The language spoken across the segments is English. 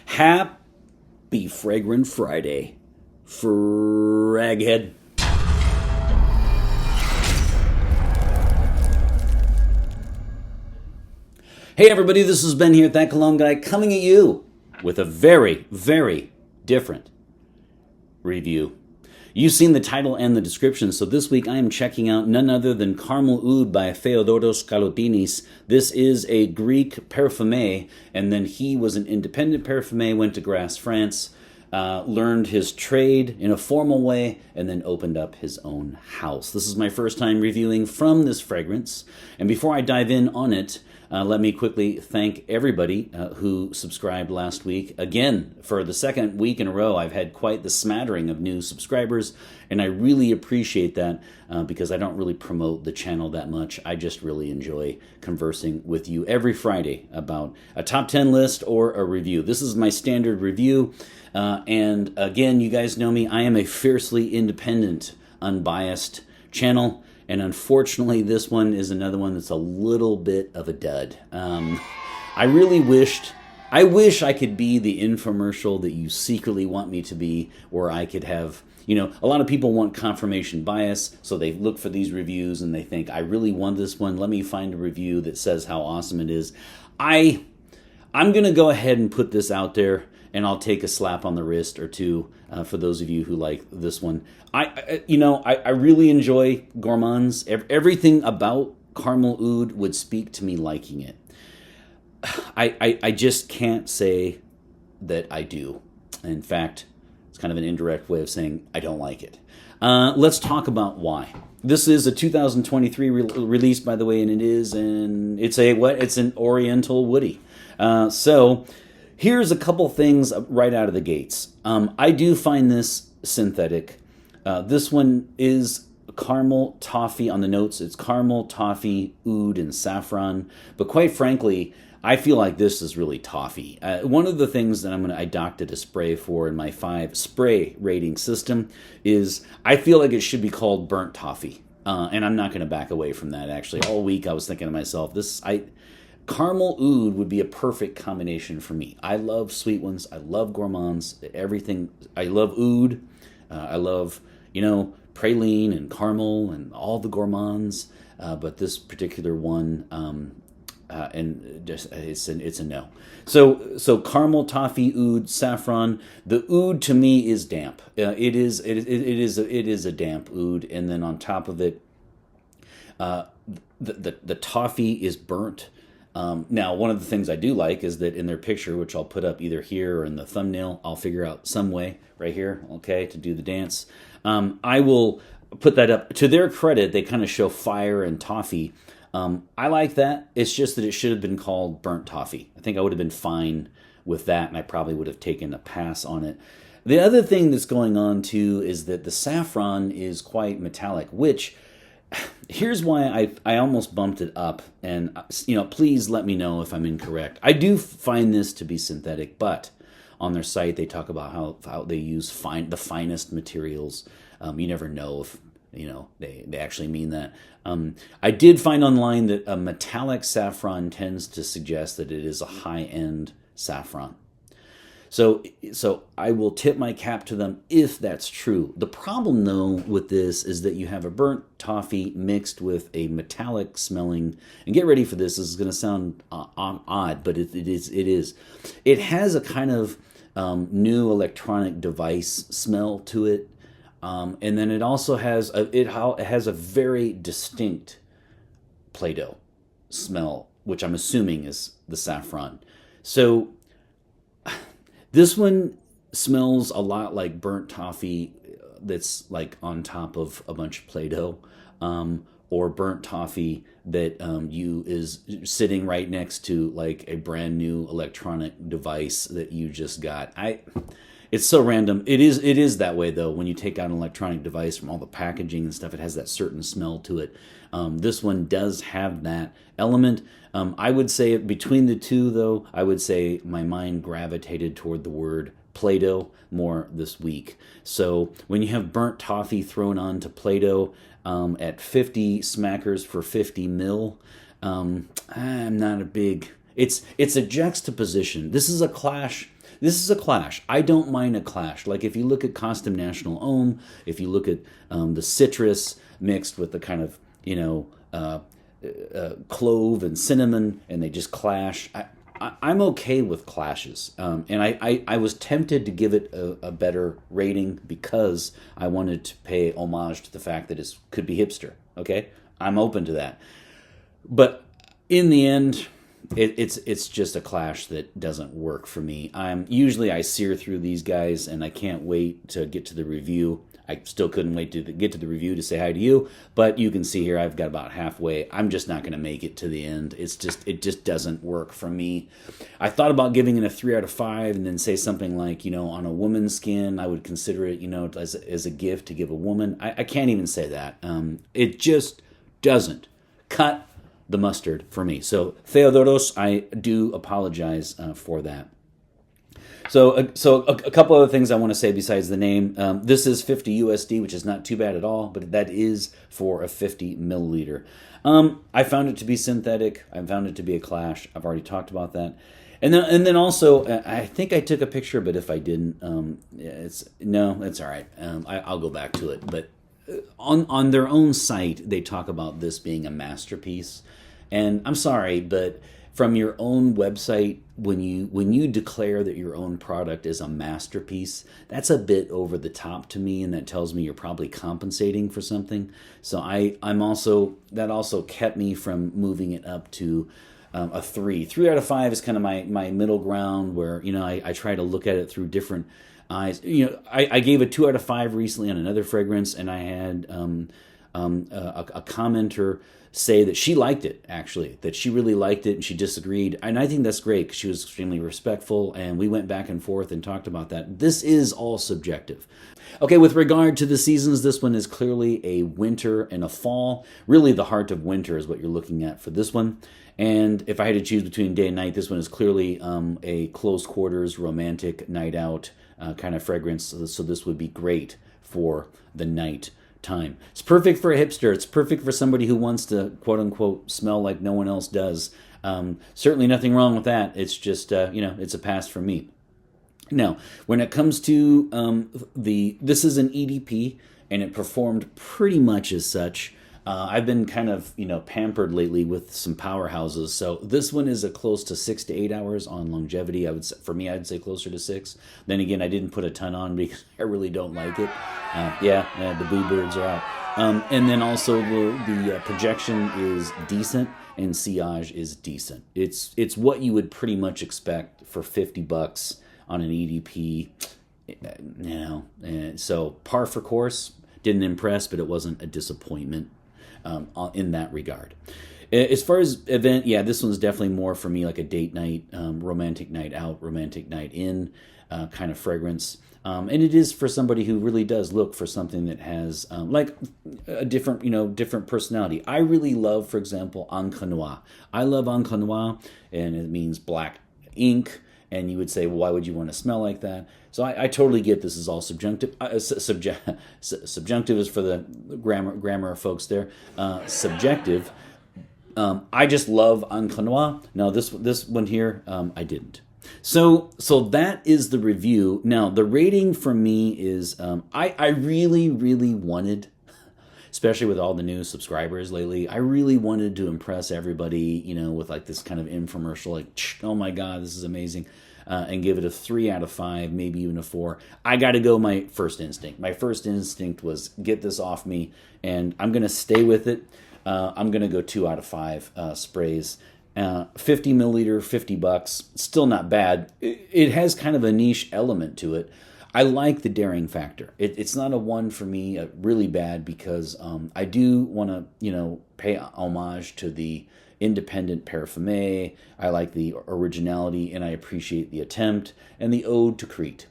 Happy Fragrant Friday, Fraghead. Hey everybody, this is Ben here at thatcologneguy, coming at you with a very, very different review. You've seen the title and the description, so this week I am checking out none other than Caramel Oud by Theodoros Kalotinis. This is a Greek parfumé, and then he was an independent parfumé, went to Grasse, France, learned his trade in a formal way, and then opened up his own house. This is my first time reviewing from this fragrance, and before I dive in on it, let me quickly thank everybody who subscribed last week. Again, for the second week in a row, I've had quite the smattering of new subscribers, and I really appreciate that because I don't really promote the channel that much. I just really enjoy conversing with you every Friday about a top 10 list or a review. This is my standard review, and again, you guys know me. I am a fiercely independent, unbiased channel. And unfortunately, this one is another one that's a little bit of a dud. I wish I could be the infomercial that you secretly want me to be, where I could have, a lot of people want confirmation bias, so they look for these reviews and they think, I really want this one. Let me find a review that says how awesome it is. I'm going to go ahead and put this out there, and I'll take a slap on the wrist or two for those of you who like this one. I really enjoy gourmands. Everything about Caramel Oud would speak to me liking it. I just can't say that I do. In fact, it's kind of an indirect way of saying I don't like it. Let's talk about why. This is a 2023 release, by the way, and it's an oriental woody. So here's a couple things right out of the gates. I do find this synthetic. This one is caramel toffee on the notes. It's caramel, toffee, oud, and saffron. But quite frankly, I feel like this is really toffee. One of the things that I adopted a spray for in my 5 spray rating system is I feel like it should be called burnt toffee. And I'm not going to back away from that, actually. All week I was thinking to myself, Caramel Oud would be a perfect combination for me. I love sweet ones. I love gourmands. Everything. I love oud. I love, praline and caramel and all the gourmands. But this particular one, it's a no. So caramel, toffee, oud, saffron. The oud to me is damp. It is a damp oud, and then on top of it, the toffee is burnt. Now, one of the things I do like is that in their picture, which I'll put up either here or in the thumbnail, I'll figure out some way right here, okay, to do the dance. I will put that up. To their credit, they kind of show fire and toffee. I like that. It's just that it should have been called burnt toffee. I think I would have been fine with that, and I probably would have taken a pass on it. The other thing that's going on, too, is that the saffron is quite metallic, which... Here's why I almost bumped it up, and please let me know if I'm incorrect. I do find this to be synthetic, but on their site they talk about how they use the finest materials. You never know if they actually mean that. I did find online that a metallic saffron tends to suggest that it is a high-end saffron. So I will tip my cap to them if that's true. The problem, though, with this is that you have a burnt toffee mixed with a metallic smelling. And get ready for this. This is going to sound odd, but it is. It has a kind of new electronic device smell to it, and then it also has it has a very distinct Play-Doh smell, which I'm assuming is the saffron. So. This one smells a lot like burnt toffee that's like on top of a bunch of Play-Doh, or burnt toffee that is sitting right next to like a brand new electronic device that you just got. It's so random. It is that way though. When you take out an electronic device from all the packaging and stuff, it has that certain smell to it. This one does have that element. I would say between the two, though, I would say my mind gravitated toward the word Play-Doh more this week. So when you have burnt toffee thrown onto Play-Doh at 50 smackers for 50 mil, I'm not a big... It's a juxtaposition. This is a clash. this is a clash. I don't mind a clash. Like if you look at Costume National Homme, if you look at the citrus mixed with the kind of, clove and cinnamon, and they just clash. I'm okay with clashes, and I was tempted to give it a better rating because I wanted to pay homage to the fact that it could be hipster. Okay, I'm open to that, but in the end, it's just a clash that doesn't work for me. I sear through these guys, and I can't wait to get to the review. I still couldn't wait to get to the review to say hi to you, but you can see here I've got about halfway. I'm just not going to make it to the end. It just doesn't work for me. I thought about giving it a 3 out of 5 and then say something like, on a woman's skin, I would consider it, as a gift to give a woman. I can't even say that. It just doesn't cut the mustard for me. So Theodoros, I do apologize for that. So a couple other things I want to say besides the name. This is 50 USD, which is not too bad at all, but that is for a 50 milliliter. I found it to be synthetic. I found it to be a clash. I've already talked about that. And then also, I think I took a picture, but if I didn't, it's all right. I'll go back to it. But on their own site, they talk about this being a masterpiece. And I'm sorry, but from your own website, when you declare that your own product is a masterpiece, that's a bit over the top to me, and that tells me you're probably compensating for something. So that also kept me from moving it up to a 3. 3 out of 5 is kind of my middle ground, where I try to look at it through different eyes. I gave a 2 out of 5 recently on another fragrance, and I had a commenter say that she liked it, actually, that she really liked it and she disagreed. And I think that's great because she was extremely respectful, and we went back and forth and talked about that. This is all subjective. Okay, with regard to the seasons, this one is clearly a winter and a fall. Really, the heart of winter is what you're looking at for this one. And if I had to choose between day and night, this one is clearly a close quarters, romantic, night out kind of fragrance. So this would be great for the night time. It's perfect for a hipster. It's perfect for somebody who wants to, quote unquote, smell like no one else does. Certainly nothing wrong with that. It's just, it's a pass for me. Now, when it comes to this is an EDP, and it performed pretty much as such. I've been kind of, pampered lately with some powerhouses. So this one is a close to 6 to 8 hours on longevity. I'd say closer to 6. Then again, I didn't put a ton on because I really don't like it. The boo birds are out. And then also the projection is decent, and sillage is decent. It's what you would pretty much expect for $50 on an EDP. So par for course. Didn't impress, but it wasn't a disappointment. In that regard. As far as event, this one's definitely more for me like a date night, romantic night out, romantic night in kind of fragrance. And it is for somebody who really does look for something that has like a different personality. I really love, for example, Encre Noire. I love Encre Noire, and it means black ink. And you would say, well, why would you want to smell like that? So I totally get this is all subjunctive. Subjunctive is for the grammar folks there. Subjective. I just love Encre Noire. Now this one here, I didn't. So that is the review. Now the rating for me is I really, really wanted, especially with all the new subscribers lately, I really wanted to impress everybody, with like this kind of infomercial, like, oh my God, this is amazing, and give it a 3 out of 5, maybe even a 4. I got to go my first instinct. My first instinct was get this off me, and I'm going to stay with it. I'm going to go 2 out of 5 sprays. 50 milliliter, $50, still not bad. It has kind of a niche element to it. I like the daring factor. It's not a 1 for me, really bad, because I do want to, pay homage to the independent parfumé. I like the originality, and I appreciate the attempt and the ode to Crete.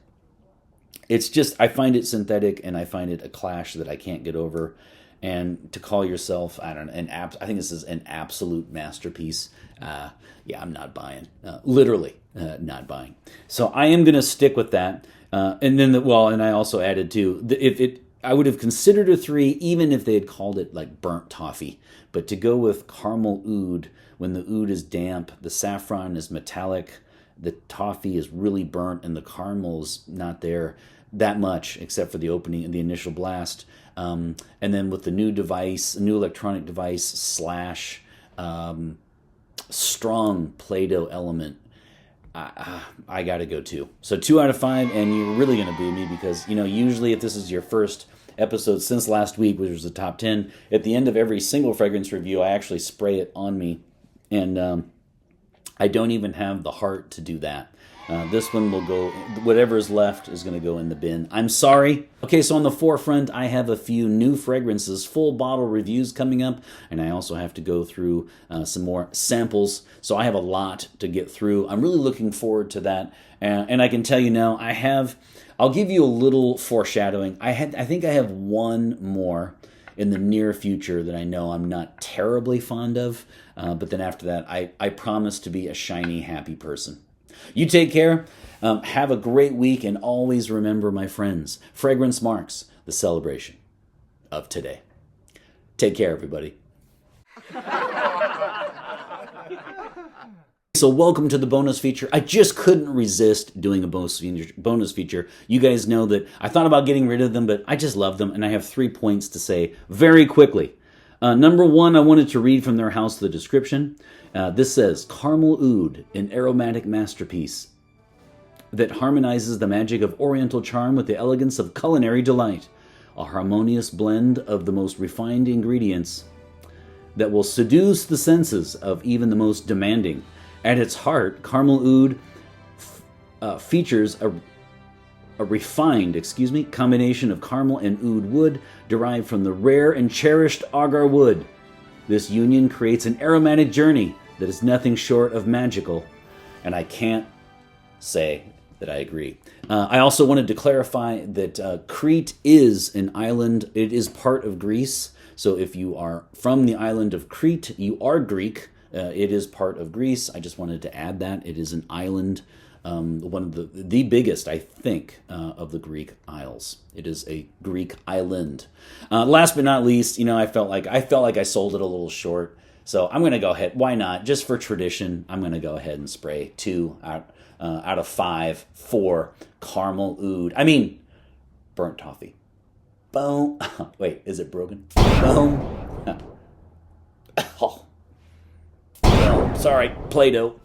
It's just, I find it synthetic, and I find it a clash that I can't get over. And to call yourself, I don't know, I think this is an absolute masterpiece. I'm not buying. Literally, not buying. So I am going to stick with that. And I also added too, I would have considered a 3 even if they had called it like burnt toffee. But to go with caramel oud, when the oud is damp, the saffron is metallic, the toffee is really burnt and the caramel's not there that much, except for the opening and the initial blast. And then with the new device, new electronic device slash strong Play-Doh element, I got to go 2. So 2 out of 5, and you're really going to boo me because, usually if this is your first episode since last week, which was the top 10, at the end of every single fragrance review, I actually spray it on me. And I don't even have the heart to do that. This one will go, whatever is left is going to go in the bin. I'm sorry. Okay, so on the forefront, I have a few new fragrances, full bottle reviews coming up, and I also have to go through some more samples. So I have a lot to get through. I'm really looking forward to that. And I can tell you now, I'll give you a little foreshadowing. I think I have one more in the near future that I know I'm not terribly fond of. But then after that, I promise to be a shiny, happy person. You take care, have a great week, and always remember, my friends, fragrance marks the celebration of today. Take care, everybody. So welcome to the bonus feature. I just couldn't resist doing a bonus feature. You guys know that I thought about getting rid of them, but I just love them, and I have 3 points to say very quickly. Number 1, I wanted to read from their house the description. This says, Caramel Oud, an aromatic masterpiece that harmonizes the magic of oriental charm with the elegance of culinary delight. A harmonious blend of the most refined ingredients that will seduce the senses of even the most demanding. At its heart, Caramel Oud features a refined, combination of caramel and oud wood derived from the rare and cherished agar wood. This union creates an aromatic journey that is nothing short of magical, and I can't say that I agree. I also wanted to clarify that Crete is an island. It is part of Greece, so if you are from the island of Crete, you are Greek. It is part of Greece. I just wanted to add that. It is an island, one of the biggest, I think, of the Greek Isles. It is a Greek island. Last but not least, I felt like I sold it a little short. So I'm going to go ahead. Why not? Just for tradition, I'm going to go ahead and spray 2 out of 5 for Caramel Oud. I mean, burnt toffee. Boom. Wait, is it broken? Boom. Oh. Sorry, Play-Doh.